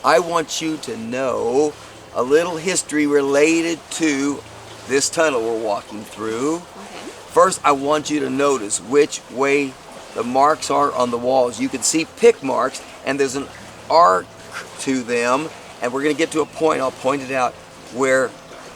I want you to know a little history related to this tunnel we're walking through. Okay. First, I want you to notice which way the marks are on the walls. You can see pick marks, and there's an arc to them, and we're going to get to a point, I'll point it out, where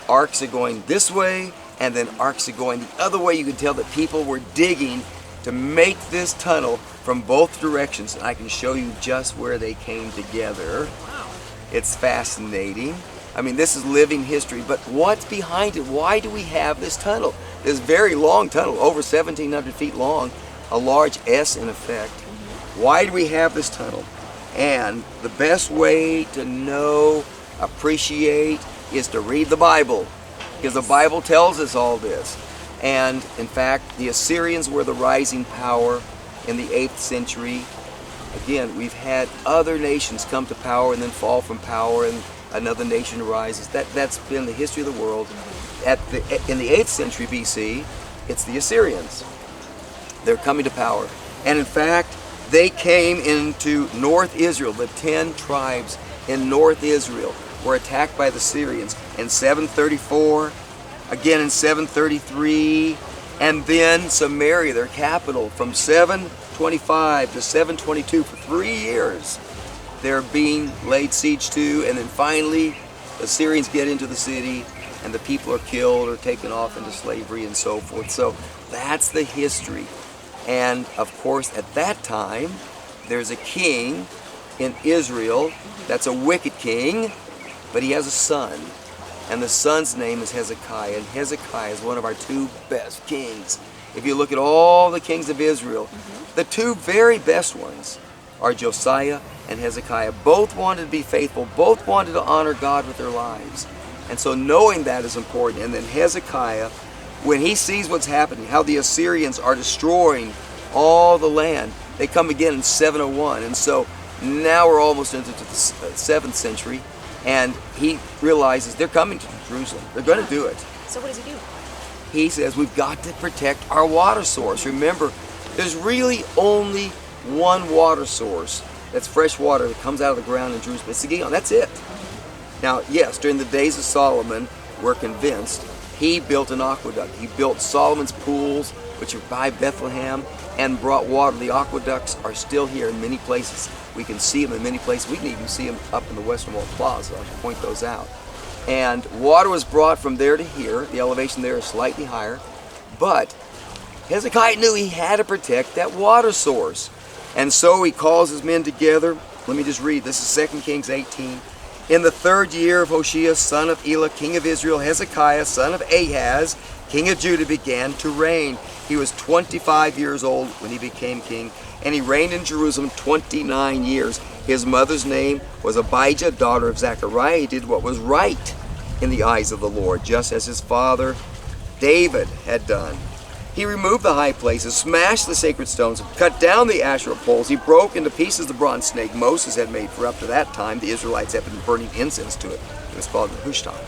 arcs are going this way, and then arcs are going the other way. You can tell that people were digging to make this tunnel from both directions, and I can show you just where they came together. Wow. It's fascinating. I mean, this is living history, but what's behind it? Why do we have this tunnel? This very long tunnel, over 1,700 feet long, a large S in effect. Why do we have this tunnel? And the best way to know, appreciate, is to read the Bible, because the Bible tells us all this. And in fact, the Assyrians were the rising power in the 8th century. Again, we've had other nations come to power and then fall from power, and another nation arises. That's been the history of the world. In the 8th century BC, it's the Assyrians. They're coming to power. And in fact, they came into North Israel. The 10 tribes in North Israel were attacked by the Syrians in 734, again in 733, and then Samaria, their capital, from 725 to 722, for 3 years. They're being laid siege to, and then finally the Syrians get into the city and the people are killed or taken off into slavery and so forth. So that's the history. And of course, at that time, there's a king in Israel that's a wicked king, but he has a son. And the son's name is Hezekiah. And Hezekiah is one of our 2 best kings. If you look at all the kings of Israel, the 2 very best ones are Josiah and Hezekiah. Both wanted to be faithful. Both wanted to honor God with their lives. And so knowing that is important. And then Hezekiah, when he sees what's happening, how the Assyrians are destroying all the land, they come again in 701. And so now we're almost into the 7th century, and he realizes they're coming to Jerusalem. They're going to do it. So what does he do? He says, we've got to protect our water source. Remember, there's really only one water source that's fresh water that comes out of the ground in Jerusalem. It's the Gihon. That's it. Now, yes, during the days of Solomon, we're convinced, he built an aqueduct. He built Solomon's pools, which are by Bethlehem, and brought water. The aqueducts are still here in many places. We can see them in many places. We can even see them up in the Western Wall Plaza. I should point those out. And water was brought from there to here. The elevation there is slightly higher. But Hezekiah knew he had to protect that water source. And so he calls his men together. Let me just read. This is 2 Kings 18. In the 3rd year of Hoshea, son of Elah, king of Israel, Hezekiah, son of Ahaz, king of Judah, began to reign. He was 25 years old when he became king, and he reigned in Jerusalem 29 years. His mother's name was Abijah, daughter of Zechariah. He did what was right in the eyes of the Lord, just as his father David had done. He removed the high places, smashed the sacred stones, cut down the Asherah poles. He broke into pieces the bronze snake Moses had made, for up to that time the Israelites had been burning incense to it. It was called the Nehushtan.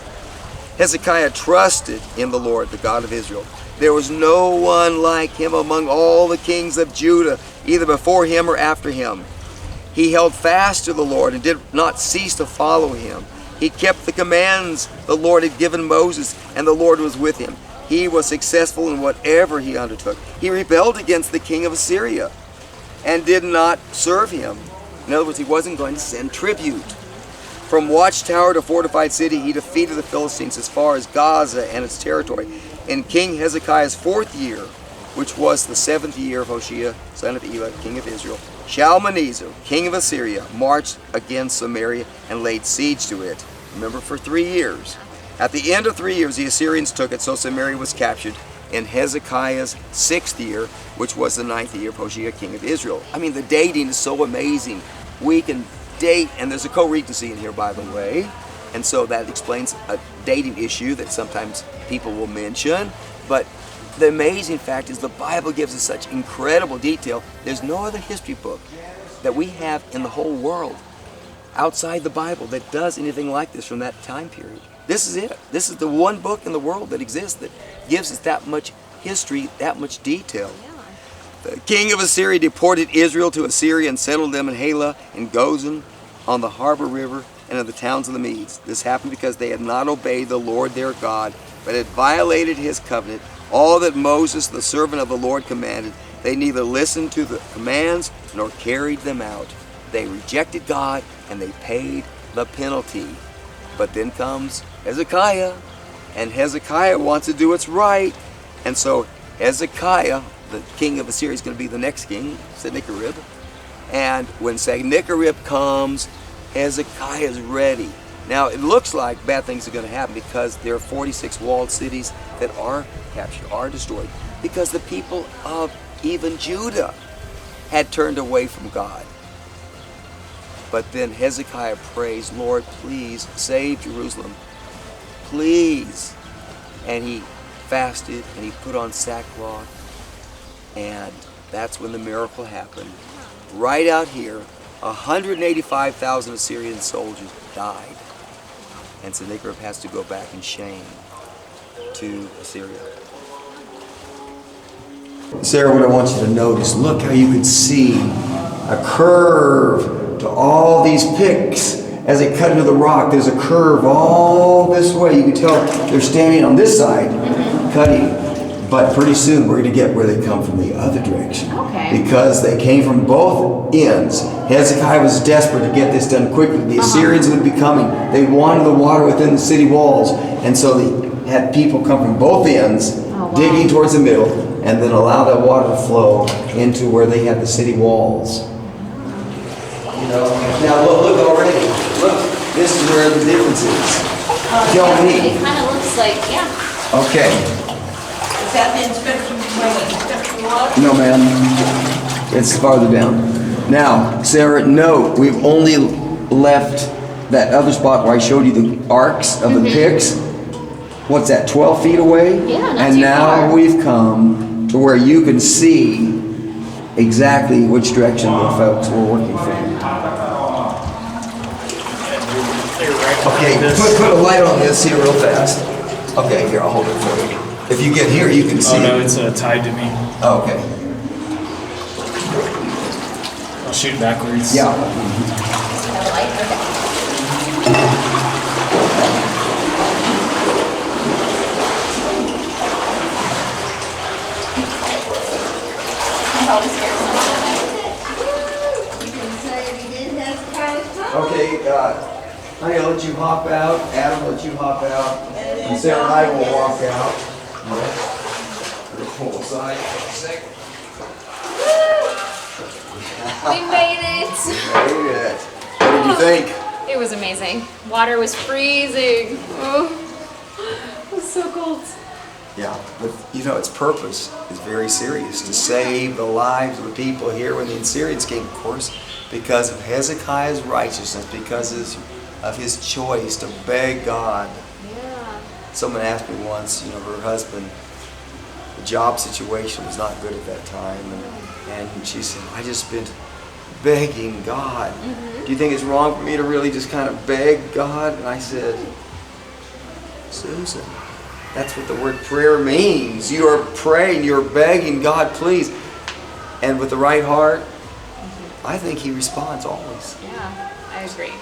Hezekiah trusted in the Lord, the God of Israel. There was no one like him among all the kings of Judah, either before him or after him. He held fast to the Lord and did not cease to follow him. He kept the commands the Lord had given Moses, and the Lord was with him. He was successful in whatever he undertook. He rebelled against the king of Assyria and did not serve him. In other words, he wasn't going to send tribute. From watchtower to fortified city, he defeated the Philistines as far as Gaza and its territory. In King Hezekiah's 4th year, which was the 7th year of Hoshea, son of Elah, king of Israel, Shalmaneser, king of Assyria, marched against Samaria and laid siege to it. Remember, for 3 years. At the end of 3 years, the Assyrians took it, so Samaria was captured in Hezekiah's 6th year, which was the 9th year of Hoshea, king of Israel. I mean, the dating is so amazing. We can date, and there's a co-regency in here, by the way, and so that explains a dating issue that sometimes people will mention. But the amazing fact is the Bible gives us such incredible detail. There's no other history book that we have in the whole world outside the Bible that does anything like this from that time period. This is it. This is the one book in the world that exists that gives us that much history, that much detail. The king of Assyria deported Israel to Assyria and settled them in Halah and Gozan. on the harbor river and in the towns of the Medes. This happened because they had not obeyed the Lord their God, but had violated his covenant, all that Moses, the servant of the Lord, commanded. They neither listened to the commands nor carried them out. They rejected God and they paid the penalty. But then comes Hezekiah, and Hezekiah wants to do what's right. And so Hezekiah, the king of Assyria, is going to be the next king, Sennacherib. And when Sennacherib comes, Hezekiah is ready. Now it looks like bad things are going to happen because there are 46 walled cities that are captured, are destroyed, because the people of even Judah had turned away from God. But then Hezekiah prays, Lord, please save Jerusalem. Please. And he fasted and he put on sackcloth. And that's when the miracle happened. Right out here, 185,000 Assyrian soldiers died. And Sennacherib has to go back in shame to Assyria. Sarah, what I want you to notice, look how you can see a curve to all these picks. As they cut into the rock, there's a curve all this way. You can tell they're standing on this side, cutting. But pretty soon we're going to get where they come from the other direction. Okay. Because they came from both ends. Hezekiah was desperate to get this done quickly. The Assyrians would be coming. They wanted the water within the city walls. And so they had people come from both ends, digging towards the middle, and then allow that water to flow into where they had the city walls. You know, now look already. Look, this is where the difference is. Tell me. It kind of looks like, yeah. Okay. Is that the inspection water? No, ma'am. It's farther down. Now, Sarah, note, we've only left that other spot where I showed you the arcs of the picks. What's that, 12 feet away? Yeah, not and too now far. we've come to where you can see exactly which direction the folks were working from. Okay, put a light on this here real fast. Okay, here, I'll hold it for you. If you get here, you can see. Oh no, it's tied to me. Oh, okay. I'll shoot it backwards. Yeah. Have a light? Okay. Okay, honey, I'll let you hop out. Adam, I'll let you hop out. And Sarah and I will walk out. We'll pull aside for a second. We made it. Made it. What did you think? It was amazing. Water was freezing. Oh, it was so cold. Yeah, but you know, its purpose is very serious, to save the lives of the people here when the Assyrians came, of course, because of Hezekiah's righteousness, because of his choice to beg God. Yeah. Someone asked me once, you know, her husband, the job situation was not good at that time, and she said, I just been begging God. Do you think it's wrong for me to really just kind of beg God? And I said, Susan, that's what the word prayer means. You are praying, you're begging God, please. And with the right heart, I think He responds always. Yeah, I agree.